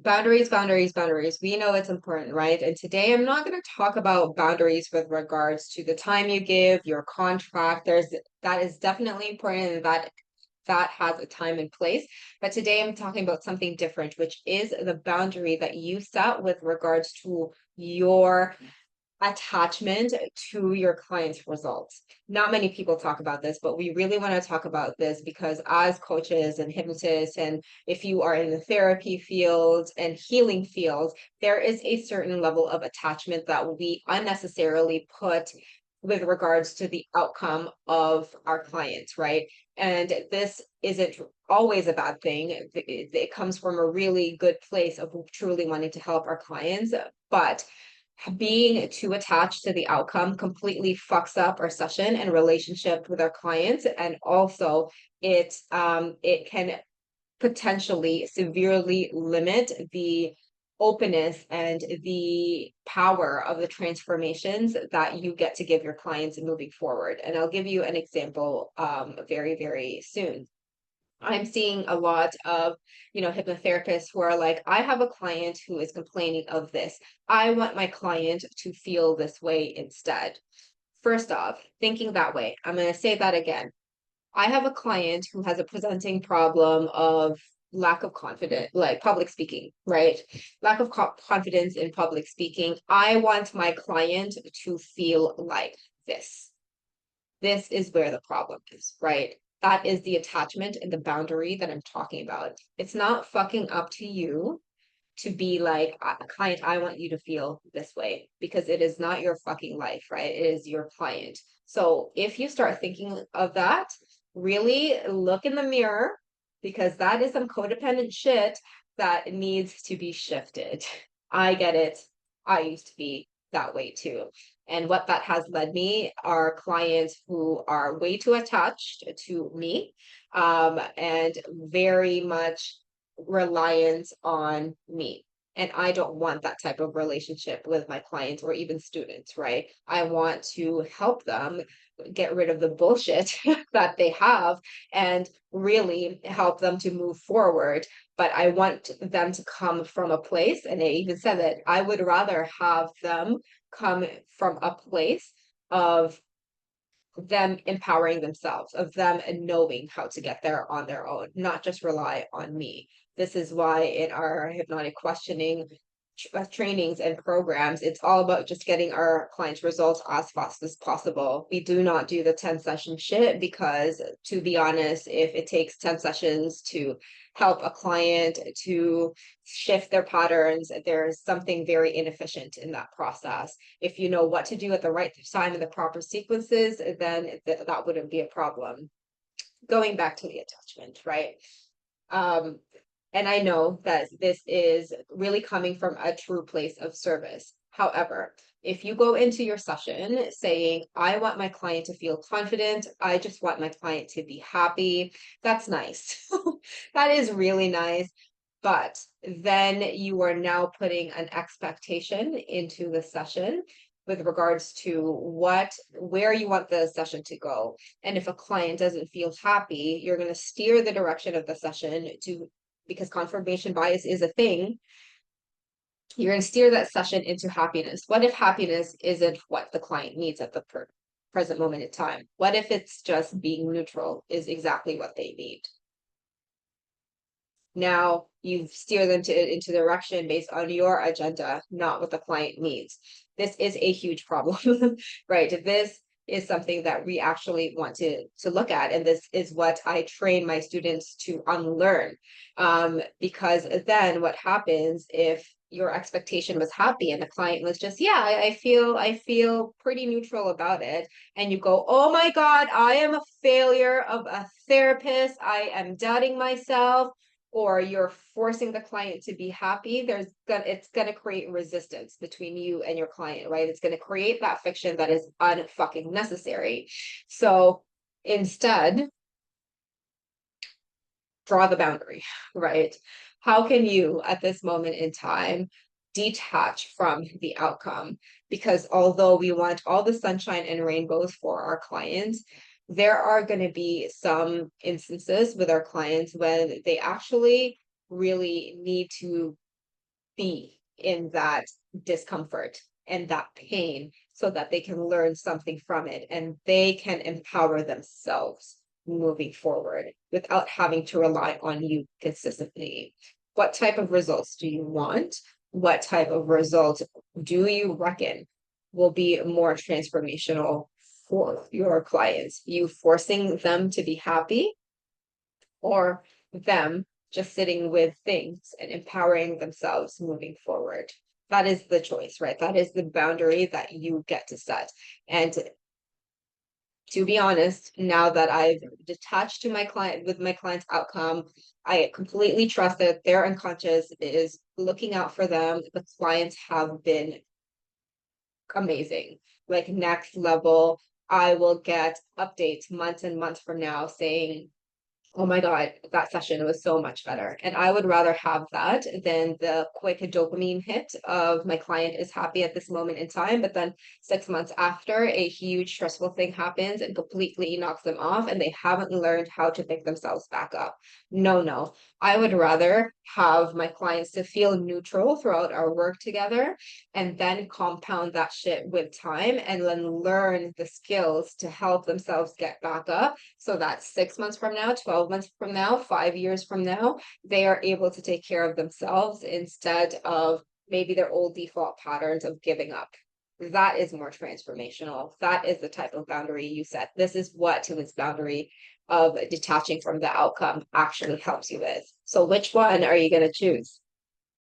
Boundaries, boundaries, boundaries. We know it's important, right? And today I'm not going to talk about boundaries with regards to the time you give, your contract. That is definitely important and that has a time and place. But today I'm talking about something different, which is the boundary that you set with regards to your attachment to your client's results. Not many people talk about this, but we really want to talk about this because as coaches and hypnotists, and if you are in the therapy field and healing field, there is a certain level of attachment that we unnecessarily put with regards to the outcome of our clients, right? And this isn't always a bad thing. It comes from a really good place of truly wanting to help our clients, but being too attached to the outcome completely fucks up our session and relationship with our clients. And also it can potentially severely limit the openness and the power of the transformations that you get to give your clients moving forward. And I'll give you an example very, very soon. I'm seeing a lot of, hypnotherapists who are like, I have a client who is complaining of this. I want my client to feel this way instead. First off, thinking that way, I'm going to say that again. I have a client who has a presenting problem of lack of confidence, like public speaking, right? Lack of confidence in public speaking. I want my client to feel like this. This is where the problem is, right? That is the attachment and the boundary that I'm talking about. It's not fucking up to you to be like, client, I want you to feel this way because it is not your fucking life, right? It is your client. So if you start thinking of that, really look in the mirror because that is some codependent shit that needs to be shifted. I get it. I used to be that way too. And what that has led me are clients who are way too attached to me and very much reliant on me. And I don't want that type of relationship with my clients or even students, right? I want to help them get rid of the bullshit that they have and really help them to move forward. But I want them to come from a place, and I even said that I would rather have them come from a place of them empowering themselves, of them knowing how to get there on their own, not just rely on me. This is why in our hypnotic questioning trainings and programs, it's all about just getting our clients results as fast as possible. We do not do the 10 session shit because, to be honest, if it takes 10 sessions to help a client to shift their patterns, there's something very inefficient in that process. If you know what to do at the right time in the proper sequences, then that wouldn't be a problem. Going back to the attachment, right? Um, and I know that this is really coming from a true place of service. However, if you go into your session saying, I want my client to feel confident, I just want my client to be happy, that's nice. That is really nice. But then you are now putting an expectation into the session with regards to where you want the session to go. And if a client doesn't feel happy, you're going to steer the direction of the session to, because confirmation bias is a thing, you're going to steer that session into happiness. What if happiness isn't what the client needs at the present moment in time? What if it's just being neutral is exactly what they need? Now you steer them into direction based on your agenda, not what the client needs. This is a huge problem, right? This is something that we actually want to look at. And this is what I train my students to unlearn. Because then what happens if your expectation was happy and the client was just, yeah, I feel pretty neutral about it. And you go, oh my God, I am a failure of a therapist. I am doubting myself, or you're forcing the client to be happy, it's gonna create resistance between you and your client, right? It's gonna create that fiction that is unfucking necessary. So instead, draw the boundary, right? How can you, at this moment in time, detach from the outcome? Because although we want all the sunshine and rainbows for our clients, there are going to be some instances with our clients when they actually really need to be in that discomfort and that pain so that they can learn something from it and they can empower themselves moving forward without having to rely on you consistently. What type of results do you want? What type of results do you reckon will be more transformational for your clients? You forcing them to be happy, or them just sitting with things and empowering themselves moving forward? That is the choice, right? That is the boundary that you get to set. And to be honest, now that I've detached to my client with my client's outcome, I completely trust that their unconscious is looking out for them. The clients have been amazing, like next level. I will get updates months and months from now saying, oh my God, that session was so much better. And I would rather have that than the quick dopamine hit of my client is happy at this moment in time, but then 6 months after, a huge stressful thing happens and completely knocks them off, and they haven't learned how to pick themselves back up. No, no. I would rather have my clients to feel neutral throughout our work together and then compound that shit with time and then learn the skills to help themselves get back up so that 6 months from now, 12 months from now, 5 years from now, they are able to take care of themselves instead of maybe their old default patterns of giving up. That is more transformational. That is the type of boundary you set. This is what to this boundary of detaching from the outcome actually helps you with. So which one are you going to choose?